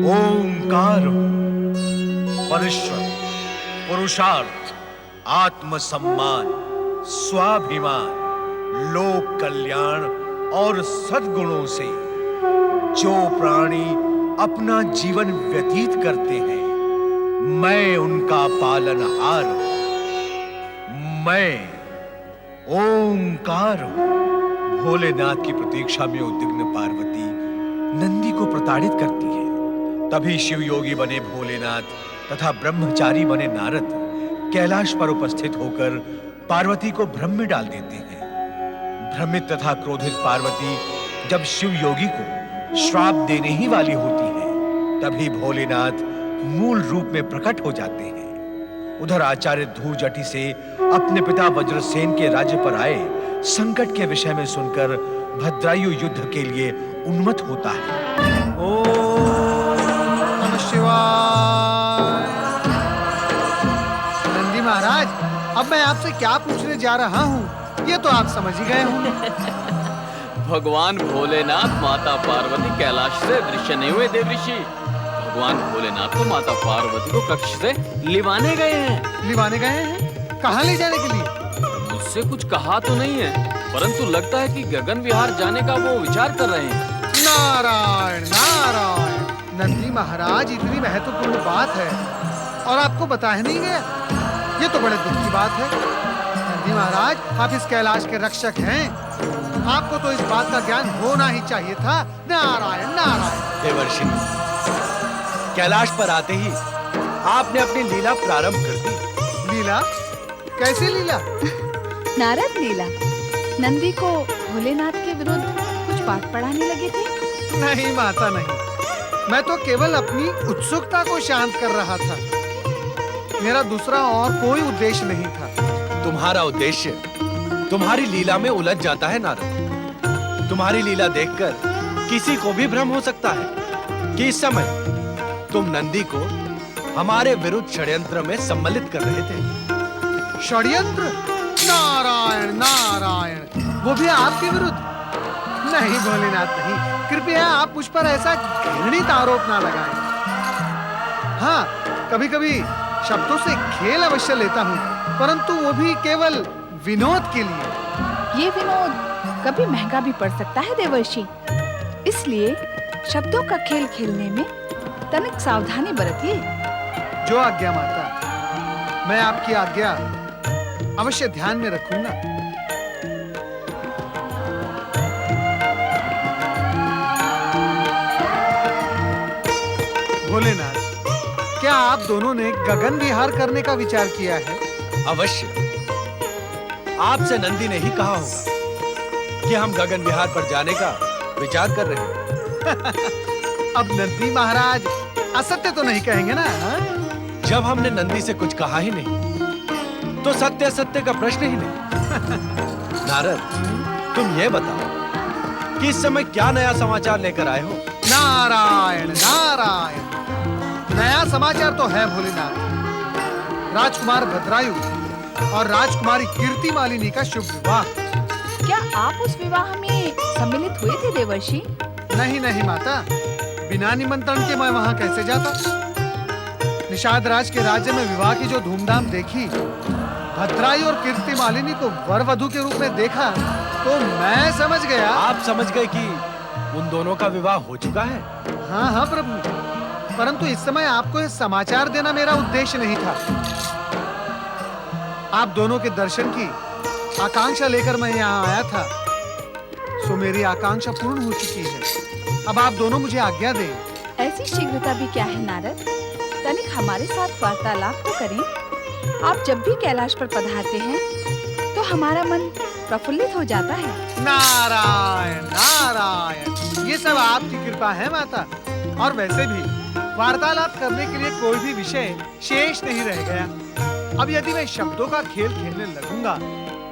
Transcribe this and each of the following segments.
ओंकार, परिश्रम, पुरुषार्थ, आत्मसम्मान, स्वाभिमान, लोक कल्याण और सद्गुणों से जो प्राणी अपना जीवन व्यतीत करते हैं, मैं उनका पालनहार हूं। मैं ओंकार हूं। भोलेनाथ की प्रतीक्षा में उद्विग्न पार्वती नंदी को प्रताड़ित करती है। तभी शिव योगी बने भोलेनाथ तथा ब्रह्मचारी बने नारद कैलाश पर उपस्थित होकर पार्वती को भ्रम में डाल देते हैं। भ्रमित तथा क्रोधित पार्वती जब शिव योगी को श्राप देने ही वाली होती है, तभी भोलेनाथ मूल रूप में प्रकट हो जाते हैं। उधर आचार्य धूर्जटि से अपने पिता वज्रसेन के राज्य पर आए संकट के विषय में सुनकर भद्रायु युद्ध के लिए उन्मत्त होता है। ओम नमः शिवाय। नंदी महाराज, अब मैं आपसे क्या पूछने जा रहा हूँ ये तो आप समझ ही गए होंगे। भगवान भोलेनाथ माता पार्वती कैलाश से दृश्य नहीं हुए देवऋषि। भगवान भोलेनाथ को माता पार्वती को कक्ष से लिवाने गए हैं। लिवाने गए हैं? कहाँ ले जाने के लिए? मुझसे कुछ कहा तो नहीं है, परंतु लगता है कि गगन विहार जाने का वो विचार कर रहे हैं। नारायण नारायण। नंदी महाराज, इतनी महत्वपूर्ण बात है और आपको बताया नहीं गया, ये तो बड़े दुख की बात है। नंदी महाराज, आप इस कैलाश के रक्षक हैं, आपको तो इस बात का ज्ञान होना ही चाहिए था। नारायण नारायण। देवर्षि, कैलाश पर आते ही आपने अपनी लीला प्रारंभ कर दी। लीला? कैसी लीला? नारद लीला। नंदी को भोलेनाथ के विरुद्ध कुछ पाठ पढ़ाने लगे थे? नहीं माता, नहीं। मैं तो केवल अपनी उत्सुकता को शांत कर रहा था। मेरा दूसरा और कोई उद्देश्य नहीं था। तुम्हारा उद्देश्य तुम्हारी लीला में उलझ जाता है नारद। तुम्हारी लीला देखकर किसी को भी भ्रम हो सकता है कि इस समय तुम नंदी को हमारे विरुद्ध षड्यंत्र में सम्मिलित कर रहे थे। षड्यंत्र? नारायण नारायण, वो भी आपके विरुद्ध? नहीं भोलेनाथ, नहीं। कृपया आप मुझ पर ऐसा घृणित आरोप ना लगाएं। हाँ, कभी-कभी शब्दों से खेल अवश्य लेता हूँ, परंतु वो भी केवल विनोद के लिए। ये विनोद कभी महंगा भी पड़ सकता है देवर्षि, इसलिए शब्दों का खेल खेलने में तनिक सावधानी बरतिए। जो आज्ञा माता, मैं आपकी आज्ञा अवश्य ध्यान में रखूंगा। भोलेनाथ, क्या आप दोनों ने गगन विहार करने का विचार किया है? अवश्य। आपसे नंदी ने ही कहा होगा कि हम गगन विहार पर जाने का विचार कर रहे हैं। अब नंदी महाराज असत्य तो नहीं कहेंगे ना? हा? जब हमने नंदी से कुछ कहा ही नहीं, तो सत्य असत्य का प्रश्न ही नहीं। नारद, तुम ये बताओ कि इस समय क्या नया समाचार लेकर आए हो? नारायण नारायण। नया समाचार तो है भोलेनाथ। राजकुमार भद्रायु और राजकुमारी कीर्ति मालिनी का शुभ विवाह। क्या आप उस विवाह में सम्मिलित हुए थे देवर्षि? नहीं नहीं माता, बिना निमंत्रण के मैं वहां कैसे जाता? निषाद राज के राज्य में विवाह की जो धूमधाम देखी, भद्रायु और कीर्ति मालिनी को वर वधू के रूप में देखा, तो मैं समझ गया। आप समझ गए कि उन दोनों का विवाह हो चुका है? हाँ हाँ प्रभु, परंतु इस समय आपको यह समाचार देना मेरा उद्देश्य नहीं था। आप दोनों के दर्शन की आकांक्षा लेकर मैं यहाँ आया था, सो मेरी आकांक्षा पूर्ण हो चुकी है। अब आप दोनों मुझे आज्ञा दें। ऐसी शीघ्रता भी क्या है नारद? तनिक हमारे साथ वार्तालाप तो करें। आप जब भी कैलाश पर पधारते हैं तो हमारा मन प्रफुल्लित हो जाता है। नारायण नारायण, ये सब आपकी कृपा है माता। और वैसे भी वार्तालाप करने के लिए कोई भी विषय शेष नहीं रह गया। अब यदि मैं शब्दों का खेल खेलने लगूंगा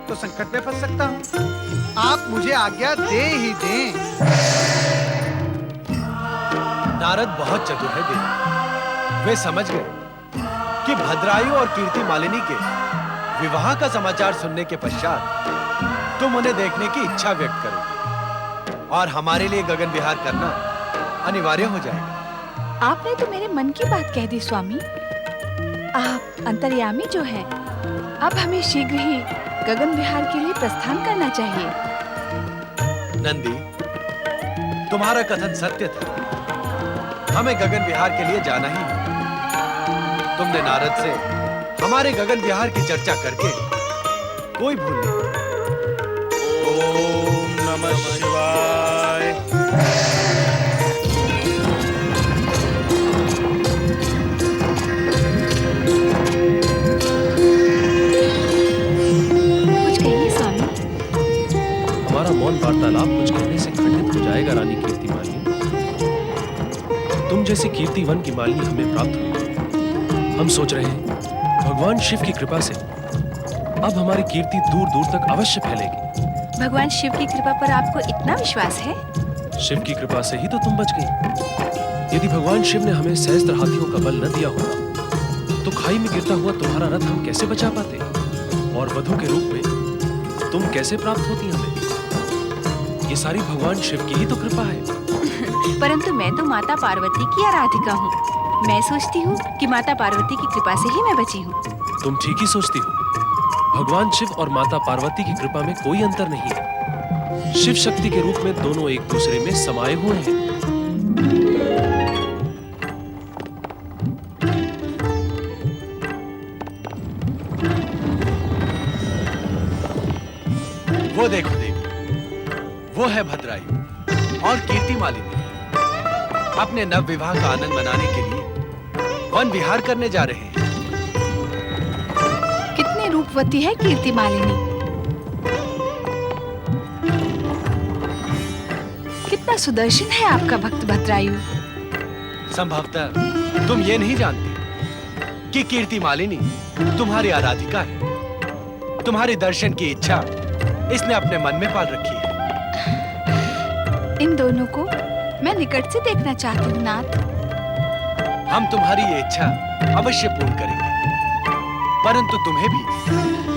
तो संकट में फंस सकता हूँ। आप मुझे आज्ञा दे ही दें। नारद बहुत चतुर है देव। वे समझ गए कि भद्रायु और कीर्ति मालिनी के विवाह का समाचार सुनने के पश्चात तुम उन्हें देखने की इच्छा व्यक्त करोगे और हमारे लिए गगन विहार करना अनिवार्य हो जाएगा। आपने तो मेरे मन की बात कह दी स्वामी। आप अंतर्यामी जो हैं, अब हमें शीघ्र ही गगन विहार के लिए प्रस्थान करना चाहिए। नंदी, तुम्हारा कथन सत्य था। हमें गगन विहार के लिए जाना ही है। तुमने नारद से हमारे गगन विहार की चर्चा करके कोई भूल नहीं। ओम नमः शिवाय। कुछ कहिए स्वामी। हमारा मौन वार्तालाप कुछ कहने से खंडित हो जाएगा रानी कीर्ति मालिनी। तुम जैसी कीर्तिवन की मालिनी हमें प्राप्त हुई। हम सोच रहे हैं भगवान शिव की कृपा से अब हमारी कीर्ति दूर दूर तक अवश्य फैलेगी। भगवान शिव की कृपा पर आपको इतना विश्वास है? शिव की कृपा से ही तो तुम बच गई। यदि भगवान शिव ने हमें सहस्त्र हाथियों का बल न दिया होता तो खाई में गिरता हुआ तुम्हारा रथ हम कैसे बचा पाते, और वधु के रूप में तुम कैसे प्राप्त होती हमें। ये सारी भगवान शिव की ही तो कृपा है। परंतु मैं तो माता पार्वती की आराधिका हूँ। मैं सोचती हूँ कि माता पार्वती की कृपा से ही मैं बची हूँ। तुम ठीक ही सोचती हो। भगवान शिव और माता पार्वती की कृपा में कोई अंतर नहीं है। शिव शक्ति के रूप में दोनों एक दूसरे में समाये हुए हैं। वो देखो देवी, वो है भद्रायु और कीर्ति मालिनी अपने नव विवाह का आनंद मनाने के लिए वन विहार करने जा रहे हैं। कितनी रूपवती है कीर्ति मालिनी। कितना सुदर्शन है आपका भक्त भद्रायु। संभवतः तुम ये नहीं जानते कि कीर्ति मालिनी तुम्हारी आराधिका है। तुम्हारे दर्शन की इच्छा इसने अपने मन में पाल रखी है। इन दोनों को मैं निकट से देखना चाहती हूँ नाथ। हम तुम्हारी ये इच्छा अवश्य पूर्ण करेंगे, परंतु तुम्हें भी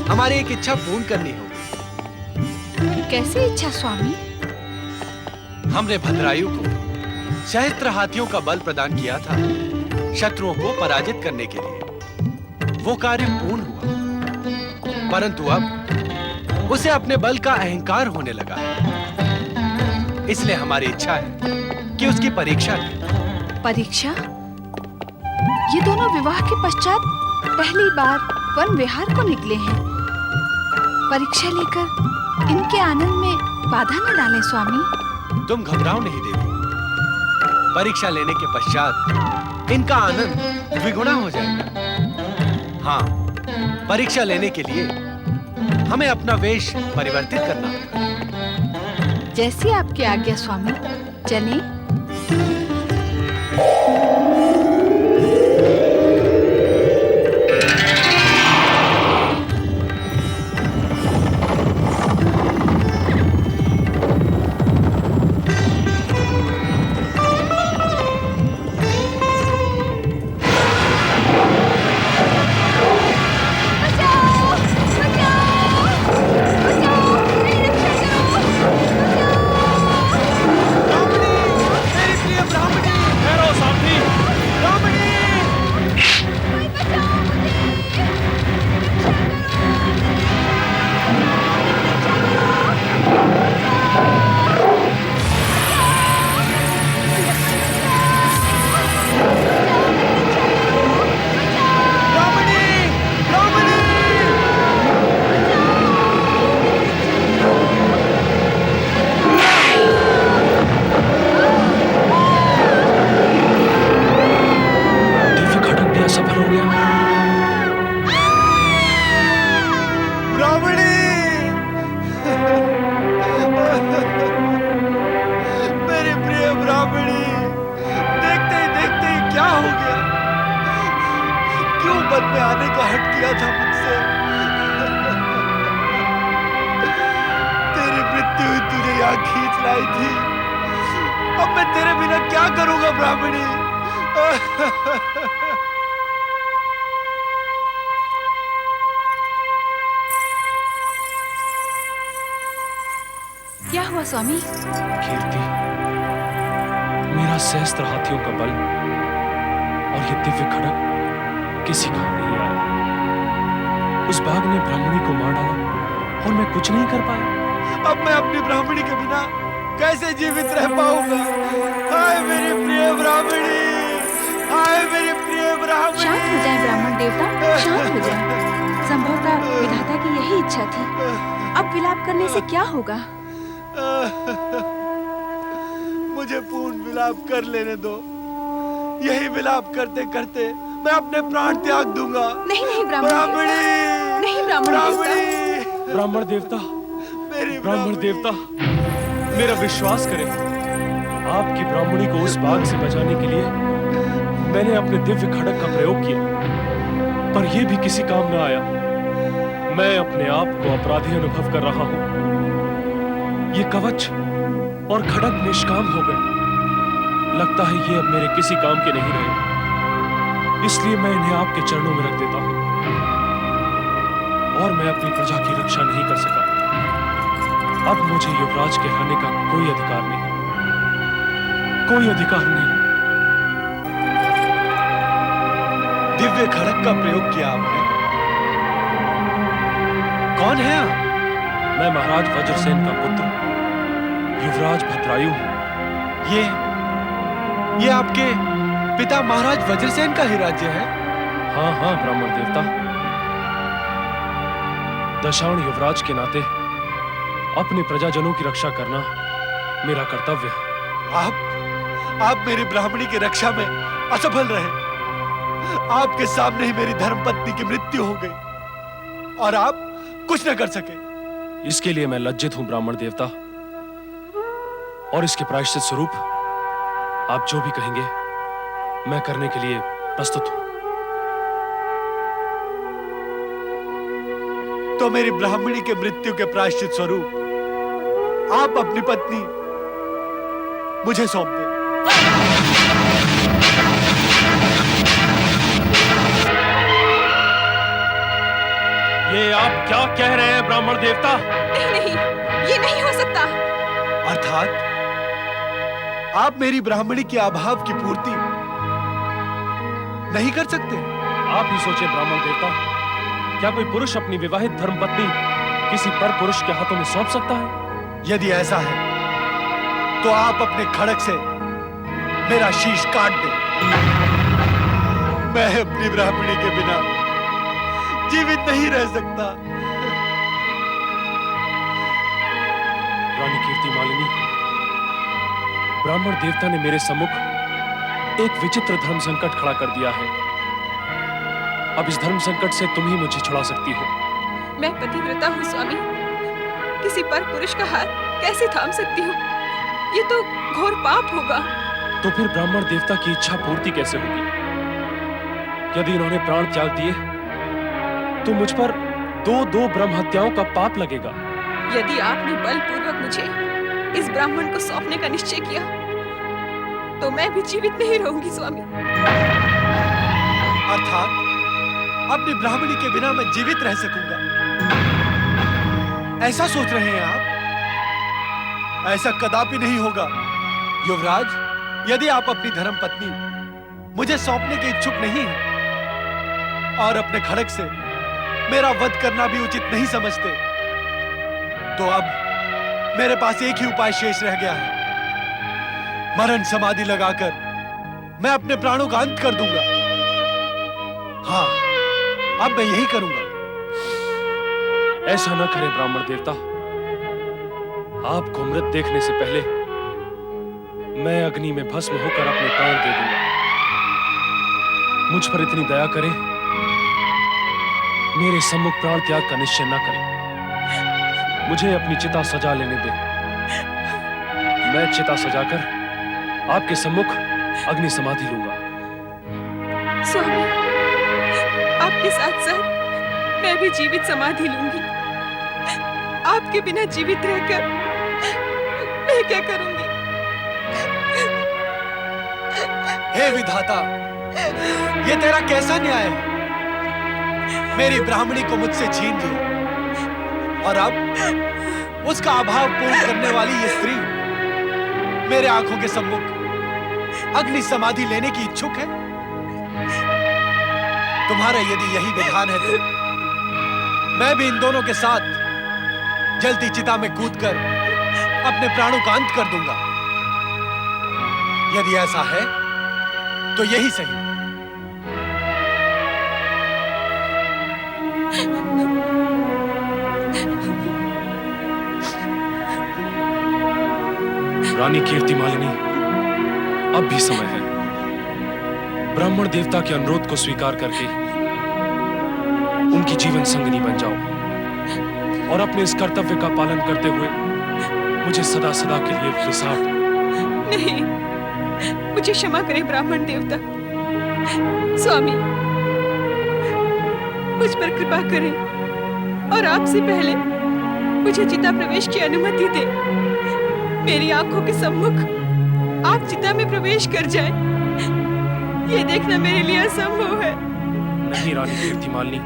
हमारी एक इच्छा पूर्ण करनी होगी। कैसी इच्छा स्वामी? हमने भद्रायु को सहस्त्र हाथियों का बल प्रदान किया था शत्रुओं को पराजित करने के लिए। वो कार्य पूर्ण हुआ, परंतु अब उसे अपने बल का अहंकार होने लगा है। इसलिए हमारी इच्छा है कि उसकी परीक्षा लें। परीक्षा? ये दोनों विवाह के पश्चात पहली बार वन विहार को निकले हैं। परीक्षा लेकर इनके आनंद में बाधा न डालें स्वामी। तुम घबराओ नहीं देवी। परीक्षा लेने के पश्चात इनका आनंद द्विगुना हो जाएगा। हाँ, परीक्षा लेने के लिए हमें अपना वेश परिवर्तित करना होगा। जैसी आपकी आज्ञा स्वामी। चलें। क्या हुआ स्वामी? कीर्ति, मेरा सहस्त्र हाथियों का बल और ये दिव्य खड़क किसी काम नहीं आया। उस बाघ ने ब्राह्मणी को मार डाला और मैं कुछ नहीं कर पाया। अब मैं अपनी ब्राह्मणी के बिना कैसे जीवित रह पाऊंगा? हाय मेरी प्रिय ब्राह्मणी, हाय मेरी प्रिय ब्राह्मणी। शांत हो जाए ब्राह्मण देवता, शांत हो जाए। संभवतः विधाता की यही इच्छा थी। अब विलाप करने से क्या होगा? मुझे पूर्ण विलाप कर लेने दो। यही विलाप करते करते मैं अपने प्राण त्याग दूंगा। नहीं नहीं ब्राह्मण ब्राह्मणी, नहीं ब्राह्मण देवता। ब्राह्मण देवता, मेरी ब्राह्मण देवता, मेरा विश्वास करें। आपकी ब्राह्मणी को उस बाघ से बचाने के लिए मैंने अपने दिव्य खड़क का प्रयोग किया, पर यह भी किसी काम न आया। मैं अपने आप को अपराधी अनुभव कर रहा हूं। ये कवच और खड़क निष्काम हो गए। लगता है ये अब मेरे किसी काम के नहीं रहे। इसलिए मैं इन्हें आपके चरणों में रख देता हूं। और मैं अपनी प्रजा की रक्षा नहीं कर सका। अब मुझे युवराज कहलाने का कोई अधिकार नहीं, कोई अधिकार नहीं। दिव्य खड़क का प्रयोग किया आपने। कौन है आप? मैं महाराज वज्रसेन का पुत्र युवराज भद्रायु हूं। ये आपके पिता महाराज वज्रसेन का ही राज्य है? हाँ हाँ ब्राह्मण देवता, दशाण युवराज के नाते अपने प्रजाजनों की रक्षा करना मेरा कर्तव्य है। आप मेरी ब्राह्मणी की रक्षा में असफल रहे। आपके सामने ही मेरी धर्मपत्नी की मृत्यु हो गई और आप कुछ न कर सके। इसके लिए मैं लज्जित हूं ब्राह्मण देवता, और इसके प्रायश्चित स्वरूप आप जो भी कहेंगे मैं करने के लिए प्रस्तुत हूं। तो मेरी ब्राह्मणी के मृत्यु के प्रायश्चित स्वरूप आप अपनी पत्नी मुझे सौंप दें। ये आप क्या कह रहे हैं ब्राह्मण देवता? नहीं नहीं, ये नहीं हो सकता। अर्थात आप मेरी ब्राह्मणी के अभाव की पूर्ति नहीं कर सकते? आप ही सोचे ब्राह्मण देवता, क्या कोई पुरुष अपनी विवाहित धर्मपत्नी किसी पर पुरुष के हाथों में सौंप सकता है? यदि ऐसा है तो आप अपने खड़क से मेरा शीश काट दें। मैं अपनी ब्राह्मणी के बिना जीवित नहीं रह सकता। रानी कीर्ति मालिनी, ब्राह्मण देवता ने मेरे सम्मुख एक विचित्र धर्म संकट खड़ा कर दिया है। अब इस धर्म संकट से तुम ही मुझे छुड़ा सकती हो। मैं पतिव्रता हूँ स्वामी, किसी पर पुरुष का हाथ कैसे थाम सकती हूँ? ये तो घोर पाप होगा। तो फिर ब्राह्मण देवता की इच्छा पूर्ति कैसे होगी? यदि इन्होंने प्राण त्याग दिए तो मुझ पर दो ब्रह्म हत्याओं का पाप लगेगा। यदि आपने बलपूर्वक मुझे इस ब्राह्मण को सौंपने का निश्चय किया तो मैं भी जीवित नहीं रहूंगी स्वामी। अर्थात अपनी ब्राह्मणी के बिना मैं जीवित रह सकूंगा, ऐसा सोच रहे हैं आप? ऐसा कदापि नहीं होगा युवराज। यदि आप अपनी धर्मपत्नी मुझे सौंपने के इच्छुक नहीं हैं और अपने खड़क से मेरा वध करना भी उचित नहीं समझते, तो अब मेरे पास एक ही उपाय शेष रह गया है। मरण समाधि लगाकर मैं अपने प्राणों का अंत कर दूंगा। हाँ, अब मैं यही करूंगा। ऐसा न करें ब्राह्मण देवता, आपको मृत देखने से पहले मैं अग्नि में भस्म होकर अपने प्राण दे दूंगा। मुझ पर इतनी दया करें, मेरे सम्मुख प्राण त्याग का निश्चय न करें। मुझे अपनी चिता सजा लेने दें। मैं चिता सजाकर आपके सम्मुख अग्नि समाधि लूंगा। स्वामी, आपके साथ साथ मैं भी जीवित समाधि लूंगी। आपके बिना जीवित रहकर मैं क्या करूंगी? हे विधाता, ये तेरा कैसा न्याय है? मेरी ब्राह्मणी को मुझसे छीन लिया और अब उसका अभाव पूर्ण करने वाली ये स्त्री मेरे आंखों के सम्मुख अग्नि समाधि लेने की इच्छुक है। तुम्हारा यदि यही विधान है तो मैं भी इन दोनों के साथ जलती चिता में कूदकर अपने प्राणों का अंत कर दूंगा। यदि ऐसा है तो यही सही। रानी कीर्तिमालिनी, अब भी समय है। ब्राह्मण देवता के अनुरोध को स्वीकार करके उनकी जीवन संगिनी बन जाओ और अपने इस कर्तव्य का पालन करते हुए मुझे सदा सदा के लिए विसार दो। नहीं, मुझे क्षमा करें ब्राह्मण देवता। स्वामी, मुझ पर कृपा करें और आपसे पहले मुझे चिता प्रवेश की अनुमति दे। मेरी आंखों के सम्मुख आप चिता में प्रवेश कर जाएं, ये देखना मेरे लिए असंभव है। नहीं रानी कीर्तिमालिनी,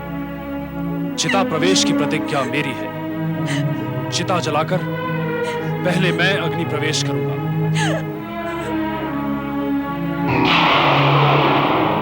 चिता प्रवेश की प्रतिज्ञा मेरी है। चिता जलाकर पहले मैं अग्नि प्रवेश करूंगा।